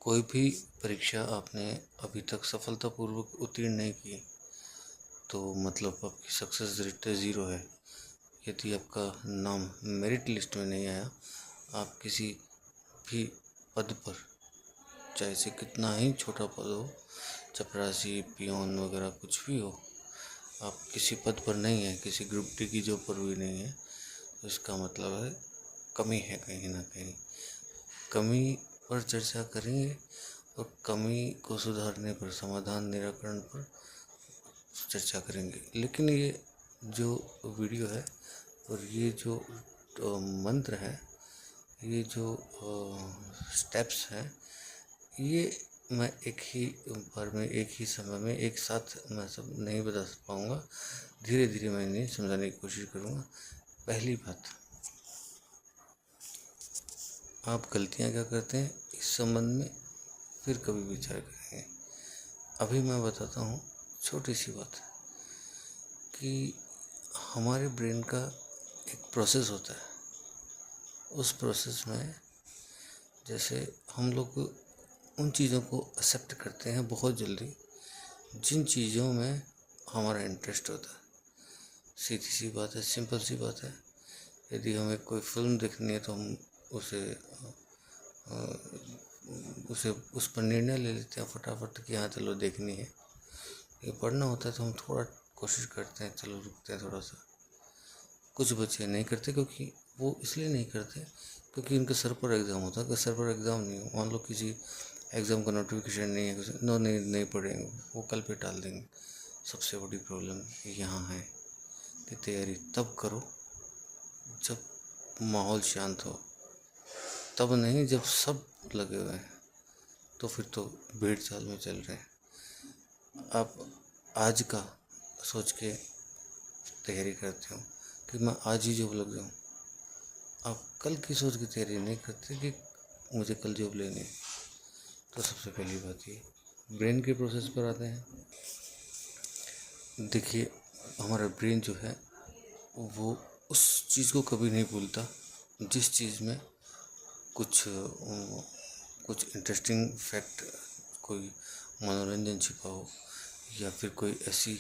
कोई भी परीक्षा आपने अभी तक सफलतापूर्वक उत्तीर्ण नहीं की तो मतलब आपकी सक्सेस रेट 0 है। यदि आपका नाम मेरिट लिस्ट में नहीं आया, आप किसी भी पद पर, चाहे से कितना ही छोटा पद हो, चपरासी, पियोन वगैरह कुछ भी हो, आप किसी पद पर नहीं है, किसी ग्रुप डी की जॉब पर भी नहीं है, तो इसका मतलब है कमी है कहीं ना कहीं। कमी पर चर्चा करेंगे और कमी को सुधारने पर, समाधान निराकरण पर चर्चा करेंगे। लेकिन ये जो वीडियो है और ये जो मंत्र है, ये जो स्टेप्स हैं, ये मैं एक ही बार में, एक ही समय में, एक साथ मैं सब नहीं बता पाऊँगा। धीरे धीरे मैं इन्हें समझाने की कोशिश करूँगा। पहली बात, आप गलतियाँ क्या करते हैं इस संबंध में फिर कभी विचार करेंगे। अभी मैं बताता हूँ छोटी सी बात कि हमारे ब्रेन का एक प्रोसेस होता है। उस प्रोसेस में जैसे हम लोग उन चीज़ों को एक्सेप्ट करते हैं बहुत जल्दी जिन चीज़ों में हमारा इंटरेस्ट होता है। सीधी सी बात है, सिंपल सी बात है। यदि हमें कोई फिल्म देखनी है तो हम उसे उस पर निर्णय ले लेते हैं फटाफट कि हाँ चलो देखनी है। ये पढ़ना होता है तो हम थोड़ा कोशिश करते हैं, चलो रुकते हैं थोड़ा सा। कुछ बच्चे नहीं करते, क्योंकि वो इसलिए नहीं करते क्योंकि उनके सर पर एग्ज़ाम होता है। अगर सर पर एग्ज़ाम नहीं हो, मान लो किसी एग्ज़ाम का नोटिफिकेशन नहीं है, कुछ नहीं पढ़ेंगे, वो कल पे टाल देंगे। सबसे बड़ी प्रॉब्लम यहाँ है कि तैयारी तब करो जब माहौल शांत हो, तब नहीं जब सब लगे हुए हैं, तो फिर तो भीड़ चाल में चल रहे हैं। आप आज का सोच के तैयारी करते हो कि मैं आज ही जॉब लग जाऊँ। आप कल की सोच की तैयारी नहीं करते कि मुझे कल जॉब लेनी है। तो सबसे पहली बात ये ब्रेन के प्रोसेस पर आते हैं। देखिए, हमारा ब्रेन जो है वो उस चीज़ को कभी नहीं भूलता जिस चीज़ में कुछ इंटरेस्टिंग फैक्ट, कोई मनोरंजन छिपा हो, या फिर कोई ऐसी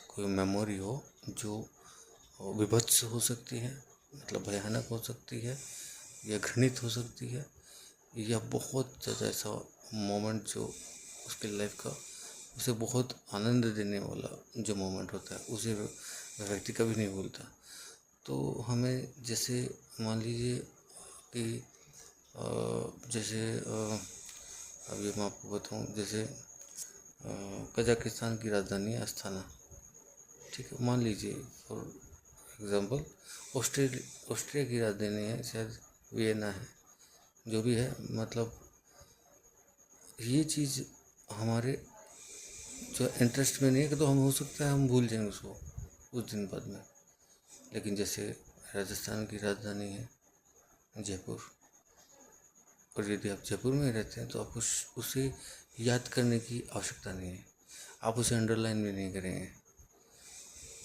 कोई मेमोरी हो जो विभत्स हो सकती है, मतलब भयानक हो सकती है, या घृणित हो सकती है, या बहुत ज़्यादा ऐसा मोमेंट जो उसकी लाइफ का उसे बहुत आनंद देने वाला जो मोमेंट होता है, उसे व्यक्ति कभी नहीं भूलता। तो हमें जैसे मान लीजिए कि जैसे अभी मैं आपको बताऊँ, जैसे कजाकिस्तान की राजधानी है अस्थाना, ठीक है। मान लीजिए फॉर एग्ज़ाम्पल ऑस्ट्रिया की राजधानी है शायद वियना है, जो भी है। मतलब ये चीज़ हमारे जो इंटरेस्ट में नहीं है तो हम, हो सकता है हम भूल जाएंगे उसको कुछ दिन बाद में। लेकिन जैसे राजस्थान की राजधानी है जयपुर, और यदि आप जयपुर में रहते हैं तो आप उसे याद करने की आवश्यकता नहीं है, आप उसे अंडरलाइन भी नहीं करेंगे।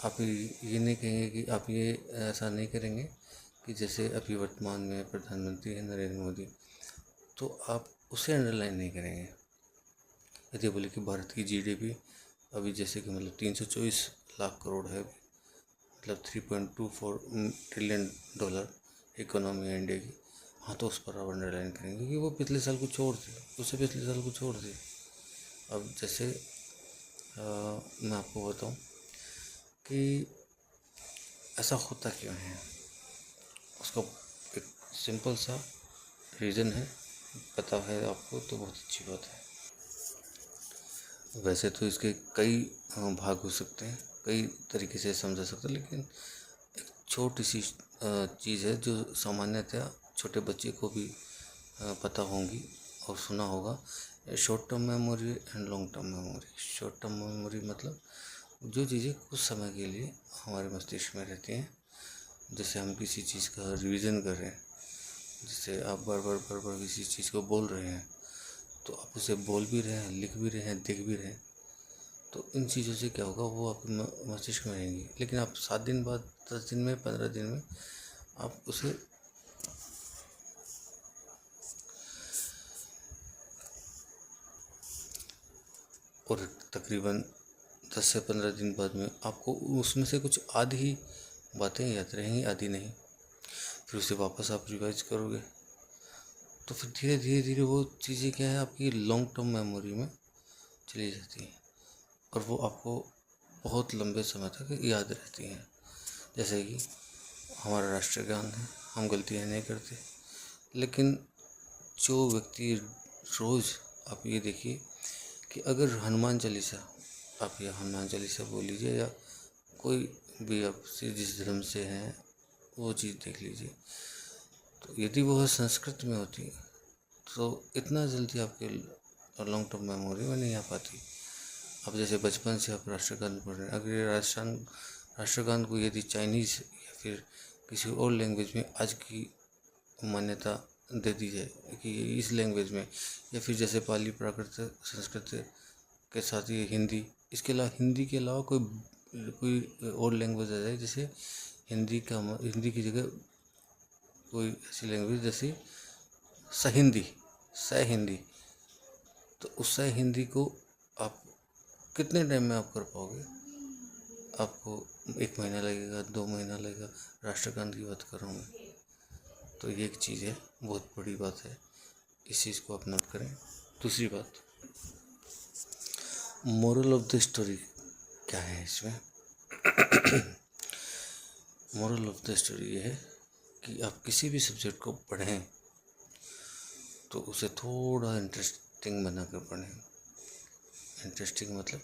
आप ये नहीं कहेंगे कि आप ये ऐसा नहीं करेंगे कि जैसे अभी वर्तमान में प्रधानमंत्री हैं नरेंद्र मोदी, तो आप उसे अंडरलाइन नहीं करेंगे। यदि बोले कि भारत की जीडीपी अभी जैसे कि मतलब 324 लाख करोड़ है, मतलब 3.24 ट्रिलियन डॉलर इकोनॉमी है इंडिया की, हाँ तो उस पर आप अंडरलाइन करेंगे क्योंकि वो पिछले साल को छोड़ दी, उससे पिछले साल को छोड़ दी। अब जैसे मैं आपको बताऊँ कि ऐसा होता क्यों है, उसका एक सिंपल सा रीज़न है। पता है आपको तो बहुत अच्छी बात है। वैसे तो इसके कई भाग हो सकते हैं, कई तरीके से समझा सकते हैं, लेकिन एक छोटी सी चीज़ है जो सामान्यतः छोटे बच्चे को भी पता होंगी और सुना होगा। Short term memory and long term memory. Short term memory मतलब जो चीज़ें कुछ समय के लिए हमारे मस्तिष्क में रहती हैं, जैसे हम किसी चीज़ का रिवीजन कर रहे हैं, जैसे आप बार बार किसी चीज़ को बोल रहे हैं, तो आप उसे बोल भी रहे हैं, लिख भी रहे हैं, देख भी रहे हैं, तो इन चीज़ों से क्या होगा, वो आपके मस्तिष्क में रहेंगी। लेकिन आप 7 दिन बाद, 10 दिन में, 15 दिन में आप उसे और तकरीबन 10 से 15 दिन बाद में आपको उसमें से कुछ आधी ही बातें याद रहेंगी, आधी नहीं। फिर उसे वापस आप रिवाइज करोगे तो फिर धीरे धीरे धीरे वो चीज़ें क्या है आपकी लॉन्ग टर्म मेमोरी में चली जाती हैं और वो आपको बहुत लंबे समय तक याद रहती हैं। जैसे कि हमारा राष्ट्रीय गान है, हम गलतियाँ नहीं करते, लेकिन जो व्यक्ति रोज़, आप ये देखिए कि अगर हनुमान चालीसा, आप या हनुमान चालीसा बोल लीजिए या कोई भी आप जिस धर्म से हैं वो चीज़ देख लीजिए, तो यदि वह संस्कृत में होती तो इतना जल्दी आपके लॉन्ग टर्म मेमोरी में नहीं आ पाती। अब जैसे बचपन से आप राष्ट्रगान पढ़ रहे हैं, अगर ये राष्ट्रगान को यदि चाइनीज़ या फिर किसी और लैंग्वेज में आज की मान्यता दे दी जाए कि इस लैंग्वेज में, या फिर जैसे पाली, प्राकृत, संस्कृत के साथ ये हिंदी, इसके अलावा हिंदी के अलावा कोई और लैंग्वेज आ जाए, जैसे हिंदी की जगह कोई ऐसी लैंग्वेज जैसे सह हिंदी, तो उस सह हिंदी को आप कितने टाइम में आप कर पाओगे? आपको 1 महीना लगेगा, 2 महीना लगेगा। राष्ट्रगान की बात कर रहा हूँ मैं। तो ये एक चीज़ है, बहुत बड़ी बात है, इस चीज़ को आप नोट करें। दूसरी बात, मोरल ऑफ द स्टोरी क्या है इसमें? मोरल ऑफ द स्टोरी ये है कि आप किसी भी सब्जेक्ट को पढ़ें तो उसे थोड़ा इंटरेस्टिंग बना कर पढ़ें। इंटरेस्टिंग मतलब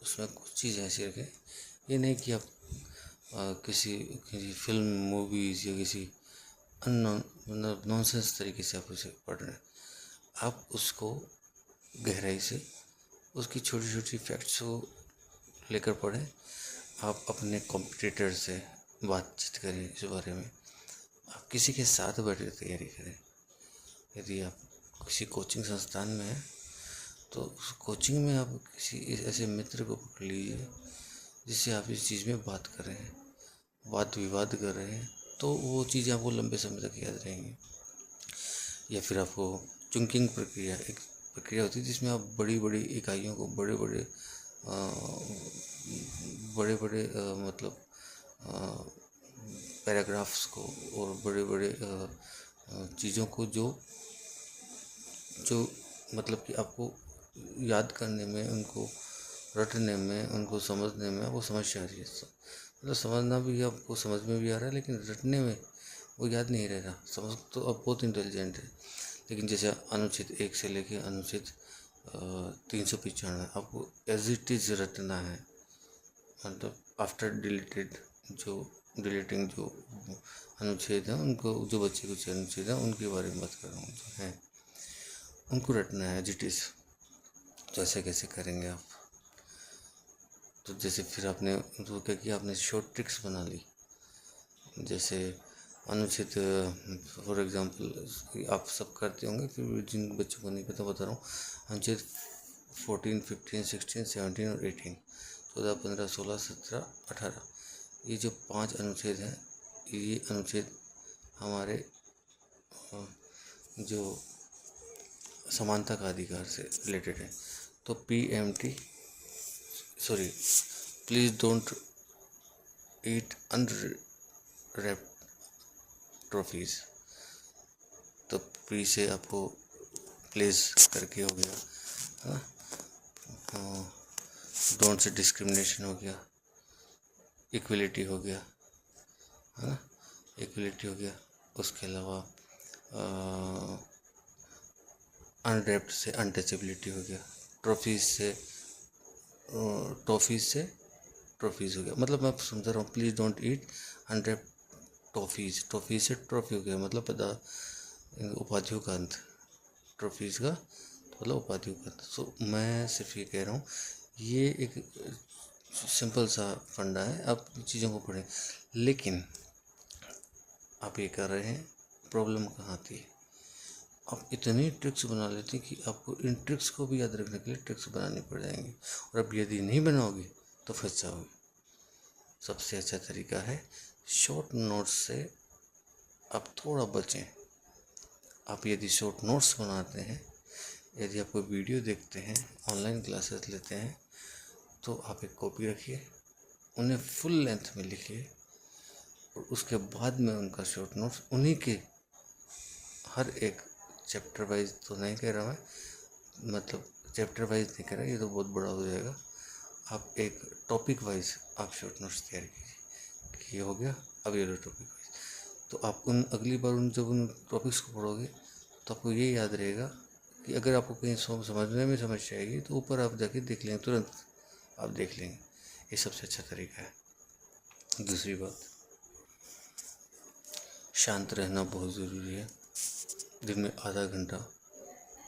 उसमें कुछ चीज़ ऐसी रखें, ये नहीं कि आप किसी फिल्म, मूवीज़ या किसी मतलब नॉनसेंस तरीके से आप उसे पढ़ रहे हैं। आप उसको गहराई से, उसकी छोटी छोटी फैक्ट्स को लेकर पढ़ें। आप अपने कॉम्पिटिटर से बातचीत करें इस बारे में, आप किसी के साथ बैठ कर तैयारी करें। यदि आप किसी कोचिंग संस्थान में हैं तो उस कोचिंग में आप किसी ऐसे मित्र को पकड़ लीजिए जिससे आप इस चीज़ में बात कर रहे हैं, वाद विवाद कर रहे हैं, तो वो चीज़ें आपको लंबे समय तक याद रहेंगी। या फिर आपको चुंकिंग प्रक्रिया, एक प्रक्रिया होती है जिसमें आप बड़ी बड़ी इकाइयों को, बड़े बड़े मतलब पैराग्राफ्स को और बड़े बड़े चीज़ों को जो मतलब कि आपको याद करने में, उनको रटने में, उनको समझने में आपको समस्या आ रही है। मतलब समझना भी आपको समझ में भी आ रहा है, लेकिन रटने में वो याद नहीं रह रहा। समझ तो अब बहुत इंटेलिजेंट है, लेकिन जैसे अनुच्छेद 1 से लेके अनुच्छेद 395 आपको एज इट इज़ रटना है। मतलब आफ्टर डिलीटिंग जो अनुच्छेद हैं उनको, जो बच्चे कुछ अनुच्छेद हैं उनके बारे में बात कर रहा हूँ, जो है उनको रटना है एज इट इज़। तो ऐसे कैसे करेंगे आप? तो जैसे फिर आपने तो क्या किया, आपने शॉर्ट ट्रिक्स बना ली। जैसे अनुच्छेद, फॉर एग्जांपल आप सब करते होंगे, फिर जिन बच्चों को नहीं पता बता रहा हूँ। अनुच्छेद 14, 15, 16, 17 और 18, 14, 15, 16, 17, 18, ये जो 5 अनुच्छेद हैं, ये अनुच्छेद हमारे जो समानता का अधिकार से रिलेटेड है। तो please don't eat unwrapped trophies. तो पी से आपको प्लीज़ करके हो गया, डोंट से डिस्क्रिमिनेशन हो गया, इक्वलिटी हो गया, है ना, इक्वलिटी हो गया। उसके अलावा अनरैप्ड से अनटचेबिलिटी हो गया, टॉफ़ीज़ से ट्रॉफीज़ हो गया। मतलब मैं समझा रहा हूँ, please don't eat unwrapped toffees से ट्रॉफी हो गया, मतलब उपाधियों का अंत, ट्रॉफीज़ का मतलब उपाधियों का अंत। सो मैं सिर्फ ये कह रहा हूँ, ये एक सिंपल सा फंडा है, आप चीज़ों को पढ़ें। लेकिन आप ये कर रहे हैं, प्रॉब्लम कहाँ आती है? आप इतनी ट्रिक्स बना लेते हैं कि आपको इन ट्रिक्स को भी याद रखने के लिए ट्रिक्स बनानी पड़ जाएंगी, और अब यदि नहीं बनाओगे तो फंस जाओगे। सबसे अच्छा तरीका है, शॉर्ट नोट्स से आप थोड़ा बचें। आप यदि शॉर्ट नोट्स बनाते हैं यदि आप कोई वीडियो देखते हैं, ऑनलाइन क्लासेस लेते हैं, तो आप एक कॉपी रखिए, उन्हें फुल लेंथ में लिखिए और उसके बाद में उनका शॉर्ट नोट्स उन्हीं के हर एक चैप्टर वाइज तो नहीं कह रहा मैं, मतलब चैप्टर वाइज नहीं कह रहा, ये तो बहुत बड़ा हो जाएगा। आप एक टॉपिक वाइज आप शॉर्ट नोट्स तैयार कीजिए कि ये हो गया, अब ये लो टॉपिक वाइज। तो आप उन अगली बार जब उन टॉपिक्स को पढ़ोगे तो आपको ये याद रहेगा कि अगर आपको कहीं समझने में समस्या आएगी तो ऊपर आप जाके देख लेंगे, तुरंत आप देख लेंगे। ये सबसे अच्छा तरीका है। दूसरी बात, शांत रहना बहुत ज़रूरी है। दिन में आधा घंटा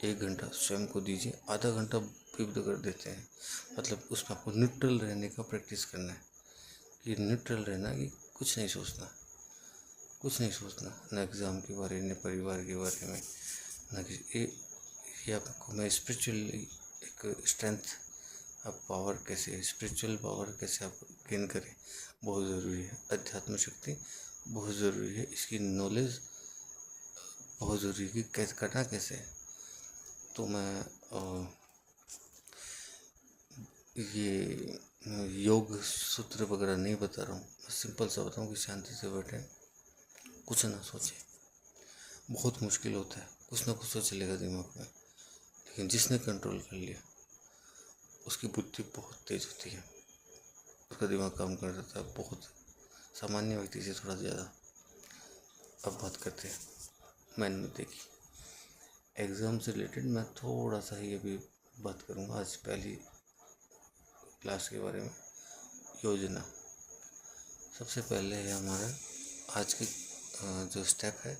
1 घंटा स्वयं को दीजिए। आधा घंटा विविध कर देते हैं, मतलब उसमें आपको न्यूट्रल रहने का प्रैक्टिस करना है कि न्यूट्रल रहना, कि कुछ नहीं सोचना, कुछ नहीं सोचना, न एग्ज़ाम के बारे में, न परिवार के बारे में, न कि ये आपको मैं स्पिरिचुअली एक स्ट्रेंथ, आप पावर कैसे, स्पिरिचुअल पावर कैसे आप गेन करें, बहुत ज़रूरी है। अध्यात्म शक्ति बहुत ज़रूरी है, इसकी नॉलेज बहुत ज़रूरी है कि कैसे करना कैसे है। तो मैं ये योग सूत्र वगैरह नहीं बता रहा हूँ, सिंपल सा बताऊँ कि शांति से बैठें, कुछ ना सोचें। बहुत मुश्किल होता है, कुछ ना कुछ तो चलेगा दिमाग में, लेकिन जिसने कंट्रोल कर लिया उसकी बुद्धि बहुत तेज होती है, उसका दिमाग काम कर जाता है बहुत, सामान्य व्यक्ति से थोड़ा ज़्यादा। अब बात करते हैं मैन मुद्दे की। एग्ज़ाम से रिलेटेड मैं थोड़ा सा ही अभी बात करूँगा आज पहली क्लास के बारे में। योजना सबसे पहले है हमारा आज की जो स्टेप है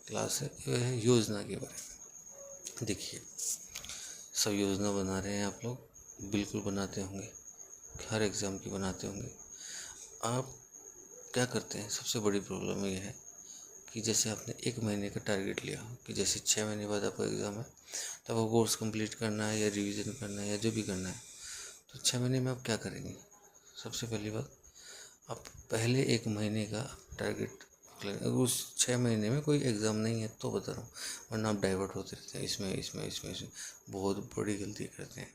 क्लास है, यह है योजना के बारे में। देखिए, सब योजना बना रहे हैं, आप लोग बिल्कुल बनाते होंगे, हर एग्ज़ाम की बनाते होंगे। आप क्या करते हैं, सबसे बड़ी प्रॉब्लम ये है कि जैसे आपने 1 महीने का टारगेट लिया कि जैसे 6 महीने बाद आपका एग्ज़ाम है, तब आपको कोर्स कंप्लीट करना है या रिवीजन करना है या जो भी करना है, तो 6 महीने में आप क्या करेंगे। सबसे पहली बात, आप पहले 1 महीने का टारगेट अगर उस 6 महीने में कोई एग्ज़ाम नहीं है तो बता रहा हूँ, वरना आप डाइवर्ट होते रहते हैं इसमें बहुत बड़ी गलती करते हैं।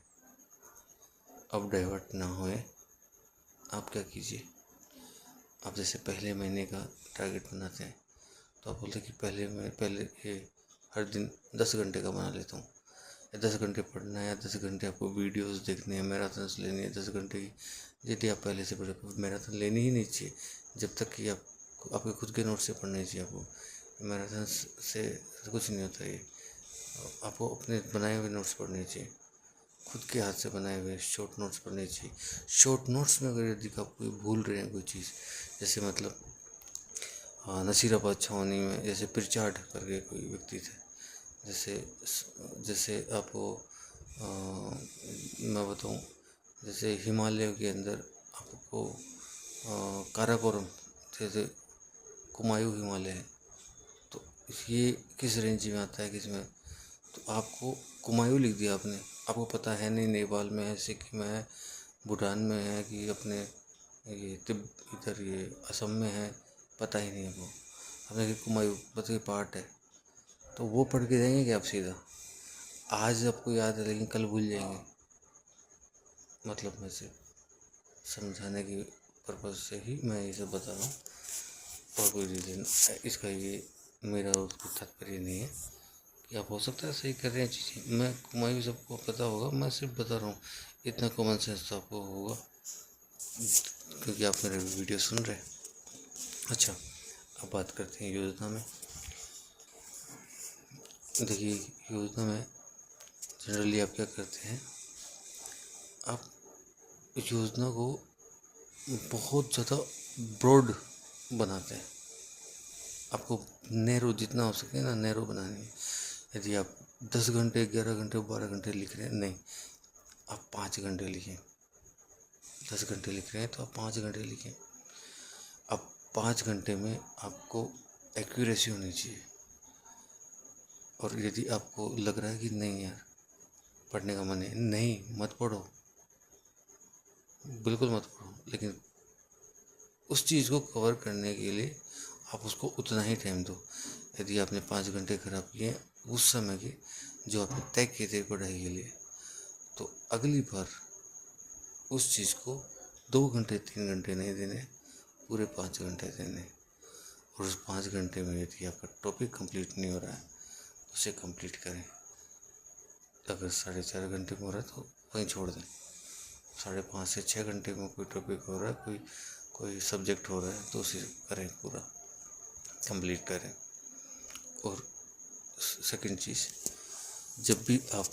अब डाइवर्ट ना होए, आप क्या कीजिए, आप जैसे पहले महीने का टारगेट बनाते हैं तो आप बोलते हैं कि पहले ये हर दिन 10 घंटे का बना लेता हूँ, या 10 घंटे पढ़ना है, या 10 घंटे आपको वीडियोस देखने हैं, मैराथन्स लेनी है 10 घंटे की। यदि आप पहले से पढ़े, मैराथन लेनी ही नहीं चाहिए जब तक कि आप आपके खुद के नोट से पढ़ने चाहिए। आपको मैराथन से कुछ नहीं होता, ये आपको अपने बनाए हुए नोट्स पढ़ने चाहिए, खुद के हाथ से बनाए हुए शॉर्ट नोट्स पढ़ने चाहिए। शॉर्ट नोट्स में अगर यदि आप कोई भूल रहे हैं कोई चीज़, जैसे मतलब नसीराबाद छावनी में जैसे पिरचार्ड करके कोई व्यक्ति थे, जैसे जैसे आपको मैं बताऊं, जैसे हिमालय के अंदर आपको काराकोरम, जैसे कुमायूं हिमालय है, तो ये किस रेंज में आता है, किस में, तो आपको कुमायूं लिख दिया आपने, आपको पता है नहीं नेपाल में है, सिक्किम में है, भूटान में है कि अपने ये इधर ये असम में है, पता ही नहीं आपको, आपने कि कुमायूं बस पार्ट है, तो वो पढ़ के जाएंगे कि आप सीधा आज आपको याद है लेकिन कल भूल जाएंगे। मतलब मैं सिर्फ समझाने की पर्पज़ से ही मैं ये सब बता रहा हूँ, और कोई रीज़न इसका ये मेरा कोई तात्पर्य नहीं है कि आप हो सकता है सही कर रहे हैं चीज़ें, मैं कुमायूं सबको पता होगा, मैं सिर्फ बता रहा हूँ, इतना कॉमन सेंस तो आपको होगा क्योंकि आप मेरे वीडियो सुन रहे हैं। अच्छा, अब बात करते हैं योजना में। देखिए, योजना में जनरली आप क्या करते हैं, आप योजना को बहुत ज़्यादा ब्रॉड बनाते हैं, आपको नैरो जितना हो सके ना नैरो बनानी है। यदि आप 10 घंटे 11 घंटे 12 घंटे लिख रहे हैं, नहीं, आप 5 घंटे लिखें। 10 घंटे लिख रहे हैं तो आप 5 घंटे लिखें। अब 5 घंटे में आपको एक्यूरेसी होनी चाहिए, और यदि आपको लग रहा है कि नहीं यार पढ़ने का मन है, नहीं मत पढ़ो, बिल्कुल मत पढ़ो, लेकिन उस चीज़ को कवर करने के लिए आप उसको उतना ही टाइम दो। यदि आपने 5 घंटे खराब किए उस समय के, जो आपने तय किए थे पढ़ाई के लिए, तो अगली बार उस चीज़ को 2 घंटे 3 घंटे नहीं देने, पूरे 5 घंटे देने। और उस 5 घंटे में यदि आपका टॉपिक कंप्लीट नहीं हो रहा है तो उसे कंप्लीट करें। अगर 4.5 घंटे में हो रहा है तो वहीं छोड़ दें। 5.5 से 6 घंटे में कोई टॉपिक हो रहा है, कोई सब्जेक्ट हो रहा है तो उसे करें, पूरा कंप्लीट करें। और सेकंड चीज़, जब भी आप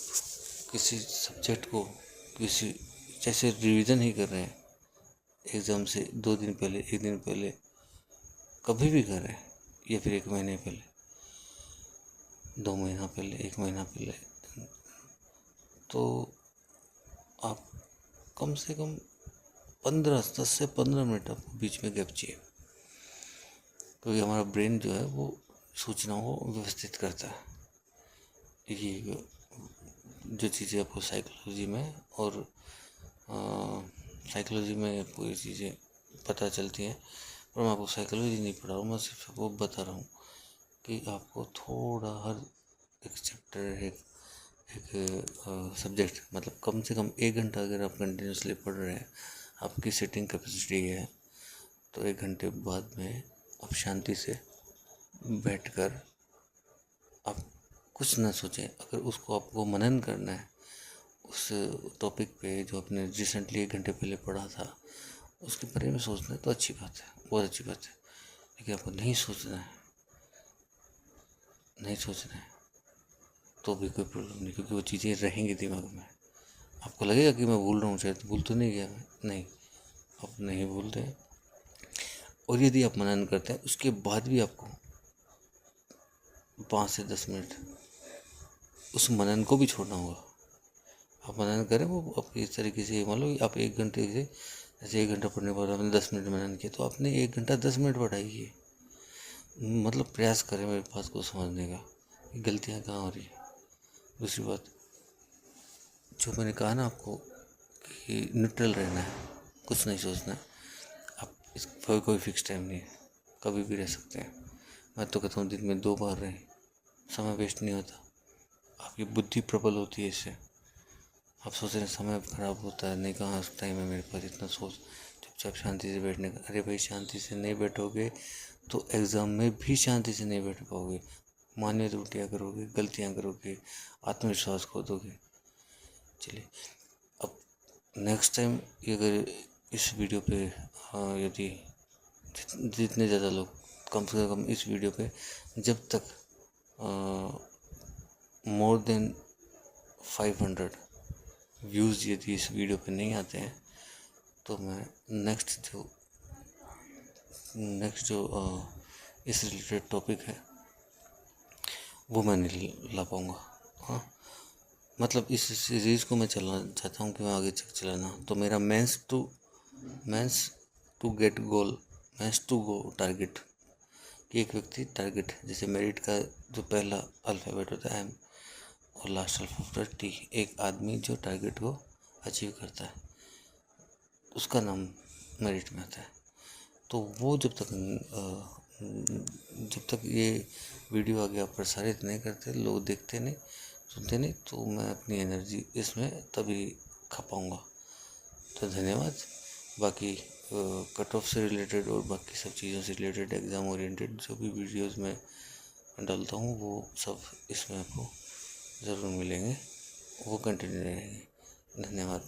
किसी सब्जेक्ट को जैसे रिवीजन ही कर रहे हैं एग्ज़ाम से 2 दिन पहले, 1 दिन पहले, कभी भी करें, या फिर 1 महीने पहले, 2 महीना पहले, 1 महीना पहले, तो आप कम से कम 10 से 15 मिनट आपको बीच में गैप चाहिए, क्योंकि हमारा ब्रेन जो है वो सूचनाओं को व्यवस्थित करता है। ये जो चीज़ें आपको साइकोलॉजी में और साइकोलॉजी में पूरी चीज़ें पता चलती हैं, पर मैं आपको साइकोलॉजी नहीं पढ़ा रहा हूँ, मैं सिर्फ आपको बता रहा हूँ कि आपको थोड़ा हर एक चैप्टर, एक सब्जेक्ट, मतलब कम से कम 1 घंटा अगर आप कंटिन्यूसली पढ़ रहे हैं, आपकी सिटिंग कैपेसिटी है, तो 1 घंटे बाद में आप शांति से बैठकर आप कुछ ना सोचें। अगर उसको आपको मनन करना है उस टॉपिक पे जो आपने रिसेंटली 1 घंटे पहले पढ़ा था, उसके बारे में सोचना है तो अच्छी बात है, बहुत अच्छी बात है। लेकिन आपको नहीं सोचना है तो भी कोई प्रॉब्लम नहीं, क्योंकि वो चीज़ें रहेंगी दिमाग में। आपको लगेगा कि मैं भूल रहा हूँ, शायद भूल तो नहीं गया मैं, नहीं, आप नहीं भूलते। और यदि आप मनन करते हैं उसके बाद भी आपको 5 से 10 मिनट उस मनन को भी छोड़ना होगा। आप मनन करें, वो आप इस तरीके से, मान लो आप 1 घंटे से, जैसे 1 घंटा पढ़ने के बाद आपने 10 मिनट मनन किया, तो आपने 1 घंटा 10 मिनट पढ़ाई की। मतलब प्रयास करें मेरी बात को समझने का, गलतियाँ कहाँ हो रही है। दूसरी बात, जो मैंने कहा ना आपको कि न्यूट्रल रहना है, कुछ नहीं सोचना है। आप इस कोई फिक्स टाइम नहीं है, कभी भी रह सकते हैं। मैं तो कहता हूँ दिन में 2 बार रहें, समय वेस्ट नहीं होता, आपकी बुद्धि प्रबल होती है इससे। आप सोच रहे हैं समय खराब होता है, नहीं, कहाँ टाइम है मेरे पास इतना, सोच चुपचाप शांति से बैठने का। अरे भाई, शांति से नहीं बैठोगे तो एग्ज़ाम में भी शांति से नहीं बैठ पाओगे, मान्य त्रुटियाँ करोगे, गलतियाँ करोगे, आत्मविश्वास खो दोगे। चलिए, अब नेक्स्ट टाइम अगर इस वीडियो पे यदि जितने ज़्यादा लोग, कम से कम इस वीडियो पे जब तक मोर देन 500 व्यूज़ यदि इस वीडियो पे नहीं आते हैं, तो मैं नेक्स्ट जो इस रिलेटेड टॉपिक है वो मैं नहीं ला पाऊँगा। हाँ, मतलब इस सीरीज़ को मैं चलाना चाहता हूँ कि मैं आगे तक चलाना। तो मेरा means to get goal, means to go target, कि एक व्यक्ति टारगेट, जैसे मेरिट का जो पहला अल्फ़ाबेट होता है M और लास्ट अल्फ़ाबेट T, एक आदमी जो टारगेट को अचीव करता है उसका नाम मेरिट में आता है। तो वो जब तक ये वीडियो आगे आप प्रसारित नहीं करते, लोग देखते नहीं, सुनते नहीं, तो मैं अपनी एनर्जी इसमें तभी खपाऊँगा। तो धन्यवाद। बाकी कट ऑफ से रिलेटेड और बाकी सब चीज़ों से रिलेटेड, एग्ज़ाम ओरिएंटेड जो भी वीडियोस मैं डालता हूँ वो सब इसमें आपको ज़रूर मिलेंगे, वो कंटिन्यू रहेंगे। धन्यवाद।